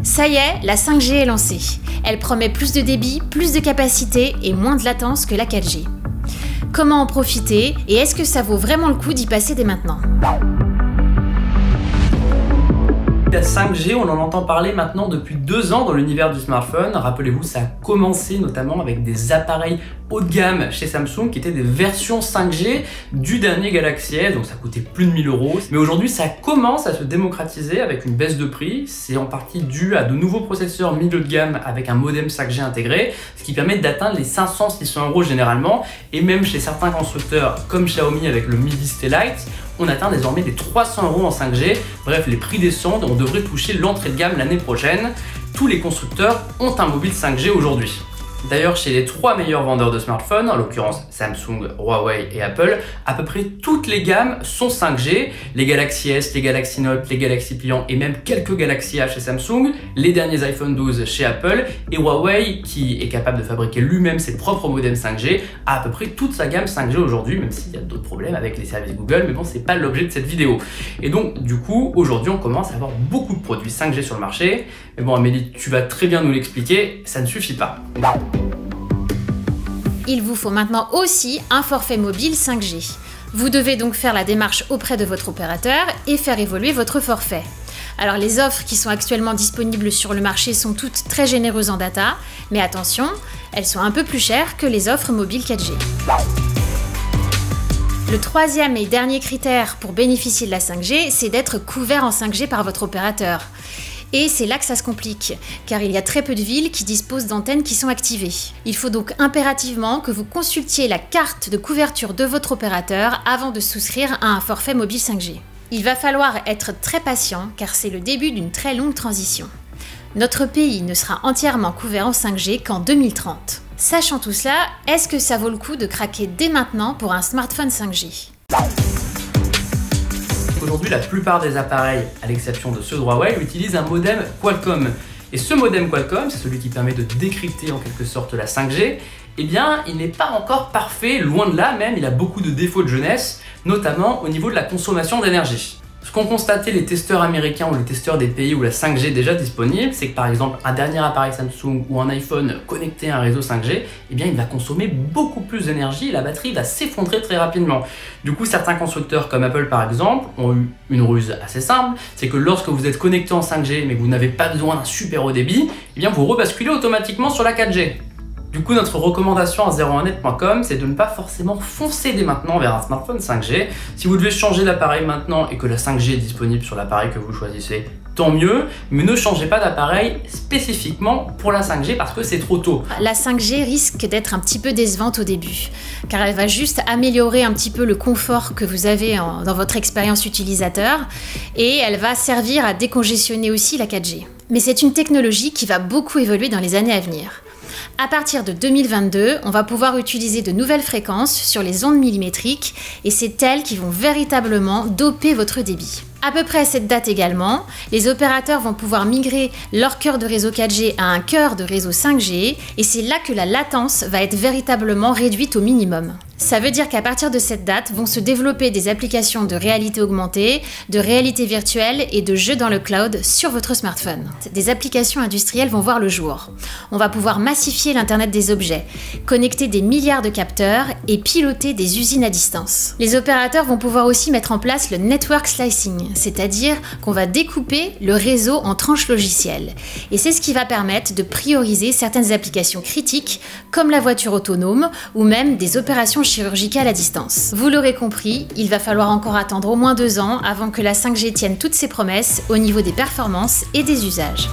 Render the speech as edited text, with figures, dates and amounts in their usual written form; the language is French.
Ça y est, la 5G est lancée. Elle promet plus de débit, plus de capacité et moins de latence que la 4G. Comment en profiter et est-ce que ça vaut vraiment le coup d'y passer dès maintenant? La 5G, on en entend parler maintenant depuis 2 ans dans l'univers du smartphone. Rappelez-vous, ça a commencé notamment avec des appareils haut de gamme chez Samsung qui étaient des versions 5G du dernier Galaxy S, donc ça coûtait plus de 1000 €. Mais aujourd'hui, ça commence à se démocratiser avec une baisse de prix. C'est en partie dû à de nouveaux processeurs milieu de gamme avec un modem 5G intégré, ce qui permet d'atteindre les 500-600 € généralement. Et même chez certains constructeurs comme Xiaomi avec le Mi 10T Lite, on atteint désormais les 300 € en 5G. Bref, les prix descendent, on devrait toucher l'entrée de gamme l'année prochaine. Tous les constructeurs ont un mobile 5G aujourd'hui. D'ailleurs, chez les 3 meilleurs vendeurs de smartphones, en l'occurrence Samsung, Huawei et Apple, à peu près toutes les gammes sont 5G. Les Galaxy S, les Galaxy Note, les Galaxy Pliant et même quelques Galaxy A chez Samsung, les derniers iPhone 12 chez Apple et Huawei, qui est capable de fabriquer lui-même ses propres modems 5G, a à peu près toute sa gamme 5G aujourd'hui, même s'il y a d'autres problèmes avec les services Google, mais bon, c'est pas l'objet de cette vidéo. Et donc, du coup, aujourd'hui, on commence à avoir beaucoup de produits 5G sur le marché. Mais bon, Amélie, tu vas très bien nous l'expliquer, ça ne suffit pas. Il vous faut maintenant aussi un forfait mobile 5G. Vous devez donc faire la démarche auprès de votre opérateur et faire évoluer votre forfait. Alors les offres qui sont actuellement disponibles sur le marché sont toutes très généreuses en data, mais attention, elles sont un peu plus chères que les offres mobiles 4G. Le troisième et dernier critère pour bénéficier de la 5G, c'est d'être couvert en 5G par votre opérateur. Et c'est là que ça se complique, car il y a très peu de villes qui disposent d'antennes qui sont activées. Il faut donc impérativement que vous consultiez la carte de couverture de votre opérateur avant de souscrire à un forfait mobile 5G. Il va falloir être très patient, car c'est le début d'une très longue transition. Notre pays ne sera entièrement couvert en 5G qu'en 2030. Sachant tout cela, est-ce que ça vaut le coup de craquer dès maintenant pour un smartphone 5G ? Aujourd'hui, la plupart des appareils, à l'exception de ceux de Huawei, utilisent un modem Qualcomm. Et ce modem Qualcomm, c'est celui qui permet de décrypter en quelque sorte la 5G, eh bien, il n'est pas encore parfait, loin de là même, il a beaucoup de défauts de jeunesse, notamment au niveau de la consommation d'énergie. Ce qu'ont constaté les testeurs américains ou les testeurs des pays où la 5G est déjà disponible, c'est que par exemple un dernier appareil Samsung ou un iPhone connecté à un réseau 5G, eh bien il va consommer beaucoup plus d'énergie et la batterie va s'effondrer très rapidement. Du coup, certains constructeurs comme Apple par exemple ont eu une ruse assez simple, c'est que lorsque vous êtes connecté en 5G mais que vous n'avez pas besoin d'un super haut débit, eh bien vous rebasculez automatiquement sur la 4G. Du coup, notre recommandation à 01net.com, c'est de ne pas forcément foncer dès maintenant vers un smartphone 5G. Si vous devez changer d'appareil maintenant et que la 5G est disponible sur l'appareil que vous choisissez, tant mieux, mais ne changez pas d'appareil spécifiquement pour la 5G parce que c'est trop tôt. La 5G risque d'être un petit peu décevante au début, car elle va juste améliorer un petit peu le confort que vous avez dans votre expérience utilisateur et elle va servir à décongestionner aussi la 4G. Mais c'est une technologie qui va beaucoup évoluer dans les années à venir. À partir de 2022, on va pouvoir utiliser de nouvelles fréquences sur les ondes millimétriques et c'est elles qui vont véritablement doper votre débit. À peu près à cette date également, les opérateurs vont pouvoir migrer leur cœur de réseau 4G à un cœur de réseau 5G et c'est là que la latence va être véritablement réduite au minimum. Ça veut dire qu'à partir de cette date vont se développer des applications de réalité augmentée, de réalité virtuelle et de jeux dans le cloud sur votre smartphone. Des applications industrielles vont voir le jour. On va pouvoir massifier l'Internet des objets, connecter des milliards de capteurs et piloter des usines à distance. Les opérateurs vont pouvoir aussi mettre en place le network slicing, c'est-à-dire qu'on va découper le réseau en tranches logicielles. Et c'est ce qui va permettre de prioriser certaines applications critiques comme la voiture autonome ou même des opérations chirurgicales à distance. Vous l'aurez compris, il va falloir encore attendre au moins 2 ans avant que la 5G tienne toutes ses promesses au niveau des performances et des usages.